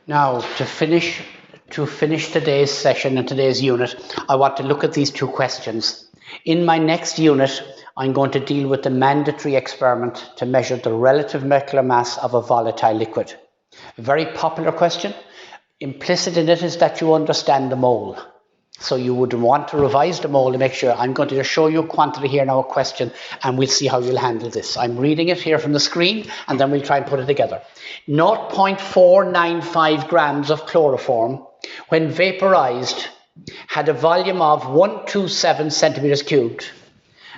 Now, to finish today's session and today's unit, I want to look at these two questions. In my next unit, I'm going to deal with the mandatory experiment to measure the relative molecular mass of a volatile liquid. A very popular question. Implicit in it is that you understand the mole. So you would want to revise the mole to make sure. I'm going to just show you a quantity here now, a question, and we'll see how you'll handle this. I'm reading it here from the screen, and then we'll try and put it together. 0.495 grams of chloroform, when vaporized, had a volume of 127 centimeters cubed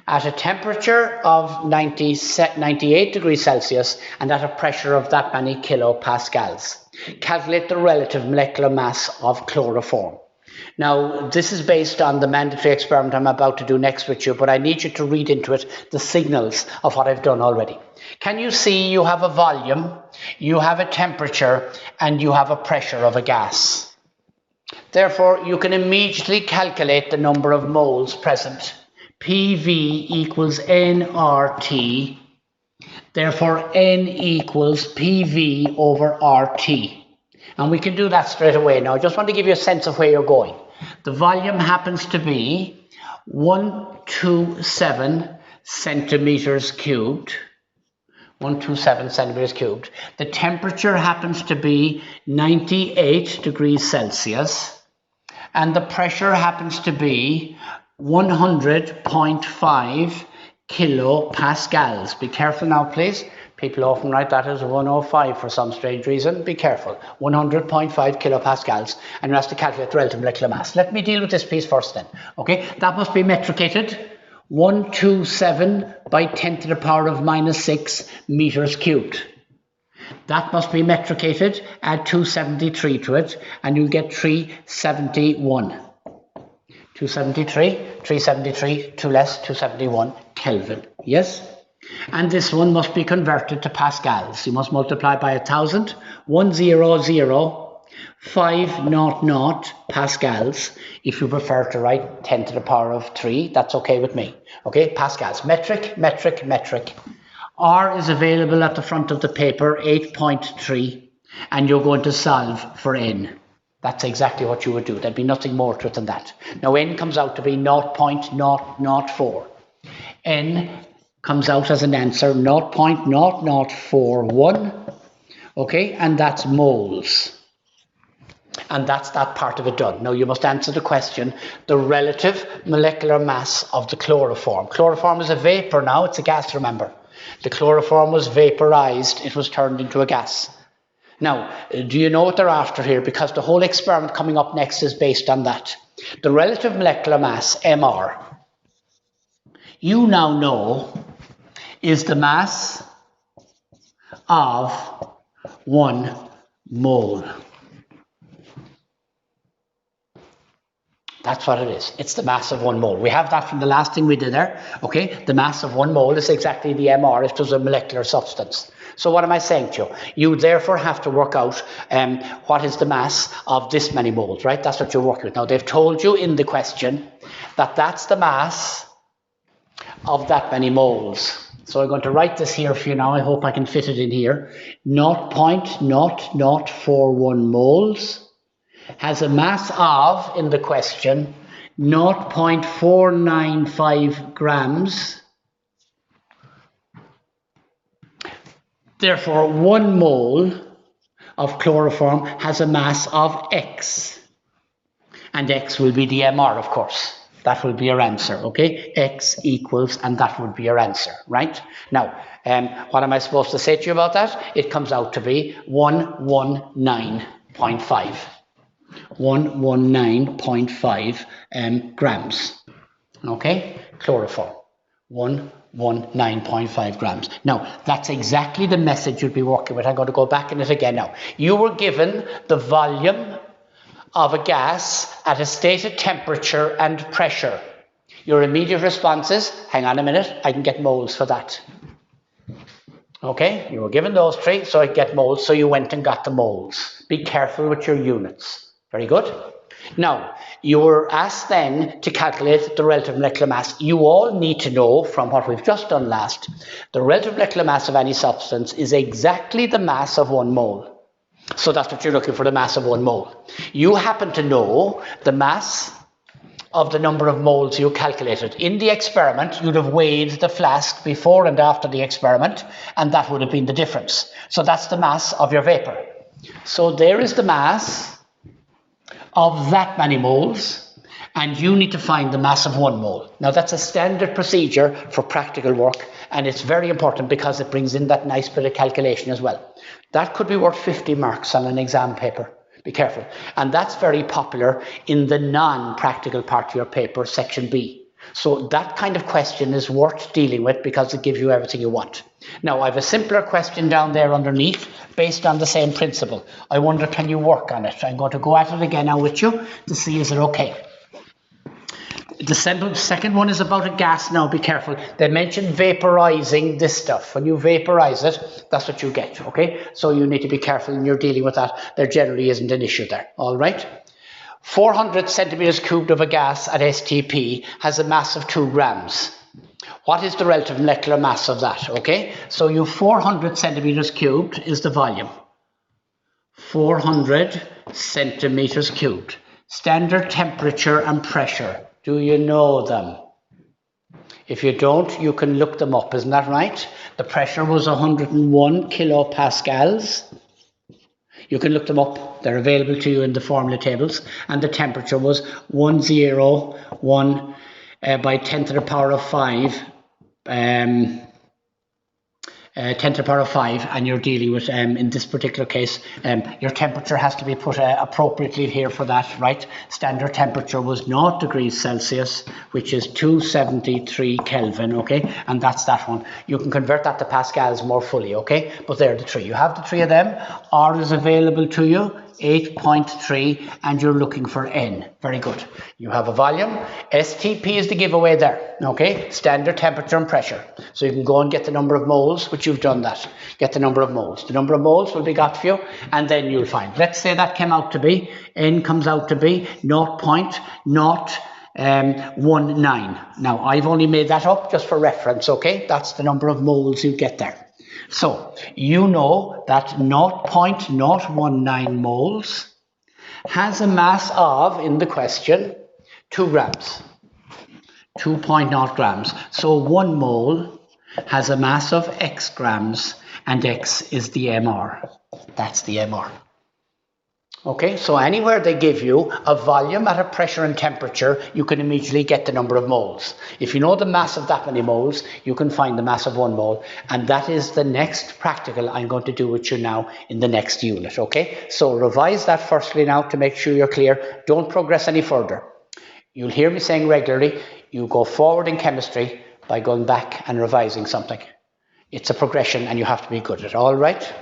at a temperature of 98 degrees Celsius and at a pressure of that many kilopascals. Calculate the relative molecular mass of chloroform. Now, this is based on the mandatory experiment I'm about to do next with you, but I need you to read into it the signals of what I've done already. Can you see you have a volume, you have a temperature, and you have a pressure of a gas? Therefore, you can immediately calculate the number of moles present. PV equals nRT. Therefore, N equals PV over RT. And we can do that straight away. Now, I just want to give you a sense of where you're going. The volume happens to be 127 centimeters cubed. 127 centimeters cubed. The temperature happens to be 98 degrees Celsius. And the pressure happens to be 100.5 kilopascals. Be careful now, please. People often write that as 105 for some strange reason. Be careful. 100.5 kilopascals. And you have to calculate the relative molecular mass. Let me deal with this piece first then. Okay, that must be metricated. 127 by 10 to the power of minus 6 meters cubed. That must be metricated. Add 273 to it, and you'll get 371. 373, 2 less, 271 Kelvin. Yes? And this one must be converted to pascals. You must multiply by 1,000, 100,500 pascals. If you prefer to write 10 to the power of 3, that's okay with me. Okay, pascals. Metric. R is available at the front of the paper, 8.3, and you're going to solve for N. That's exactly what you would do. There'd be nothing more to it than that. Now, N comes out to be 0.004. N comes out as an answer 0.0041, okay, and that's moles. And that's that part of it done. Now you must answer the question, the relative molecular mass of the chloroform. Chloroform is a vapor now, it's a gas, remember. The chloroform was vaporized, it was turned into a gas. Now, do you know what they're after here? Because the whole experiment coming up next is based on that. The relative molecular mass, MR, you now know is the mass of 1 mole. That's what it is. It's the mass of 1 mole. We have that from the last thing we did there. Okay, the mass of 1 mole is exactly the MR if there's a molecular substance. So what am I saying to you? You therefore have to work out what is the mass of this many moles, right? That's what you're working with. Now, they've told you in the question that that's the mass of that many moles. So I'm going to write this here for you now. I hope I can fit it in here. 0.0041 moles has a mass of, in the question, 0.495 grams. Therefore, 1 mole of chloroform has a mass of X. And X will be the MR, of course. That will be your answer, okay? X equals, and that would be your answer, right? Now, what am I supposed to say to you about that? It comes out to be 119.5. 119.5 grams, okay? Chloroform, 119.5 grams. Now, that's exactly the message you'll be working with. I'm going to go back in it again now. You were given the volume of a gas at a stated temperature and pressure. Your immediate response is, hang on a minute, I can get moles for that. Okay, you were given those 3, so I get moles, so you went and got the moles. Be careful with your units. Very good. Now, you were asked then to calculate the relative molecular mass. You all need to know from what we've just done last, the relative molecular mass of any substance is exactly the mass of 1 mole. So that's what you're looking for, the mass of 1 mole. You happen to know the mass of the number of moles you calculated. In the experiment, you'd have weighed the flask before and after the experiment, and that would have been the difference. So that's the mass of your vapor. So there is the mass of that many moles, and you need to find the mass of 1 mole. Now that's a standard procedure for practical work, and it's very important because it brings in that nice bit of calculation as well. That could be worth 50 marks on an exam paper. Be careful. And that's very popular in the non-practical part of your paper, section B. So that kind of question is worth dealing with because it gives you everything you want. Now I have a simpler question down there underneath based on the same principle. I wonder, can you work on it? I'm going to go at it again now with you to see is it okay. The second one is about a gas. Now be careful. They mentioned vaporizing this stuff. When you vaporize it, that's what you get, okay? So you need to be careful when you're dealing with that. There generally isn't an issue there, all right? 400 centimeters cubed of a gas at STP has a mass of 2 grams. What is the relative molecular mass of that, okay? So you 400 centimeters cubed is the volume. 400 centimeters cubed. Standard temperature and pressure. Do you know them? If you don't, you can look them up, isn't that right? The pressure was 101 kilopascals. You can look them up. They're available to you in the formula tables. And the temperature was 101 by 10 to the power of 5. 10 to the power of 5, and you're dealing with, in this particular case, your temperature has to be put appropriately here for that, right? Standard temperature was 0 degrees Celsius, which is 273 Kelvin, okay? And that's that one. You can convert that to pascals more fully, okay? But they're the 3. You have the 3 of them. R is available to you, 8.3, and you're looking for N. Very good. You have a volume. STP is the giveaway there, okay? Standard temperature and pressure. So you can go and get the number of moles, which you've done that. Get the number of moles. The number of moles will be got for you, and then you'll find. Let's say that came out to be, N comes out to be 0.019. Now, I've only made that up just for reference, okay? That's the number of moles you get there. So, you know that 0.019 moles has a mass of, in the question, 2 grams. 2.0 grams. So 1 mole has a mass of X grams, and X is the MR. That's the MR. Okay, so anywhere they give you a volume at a pressure and temperature, you can immediately get the number of moles. If you know the mass of that many moles, you can find the mass of 1 mole. And that is the next practical I'm going to do with you now in the next unit, okay? So revise that firstly now to make sure you're clear. Don't progress any further. You'll hear me saying regularly, you go forward in chemistry by going back and revising something. It's a progression and you have to be good at it, all right?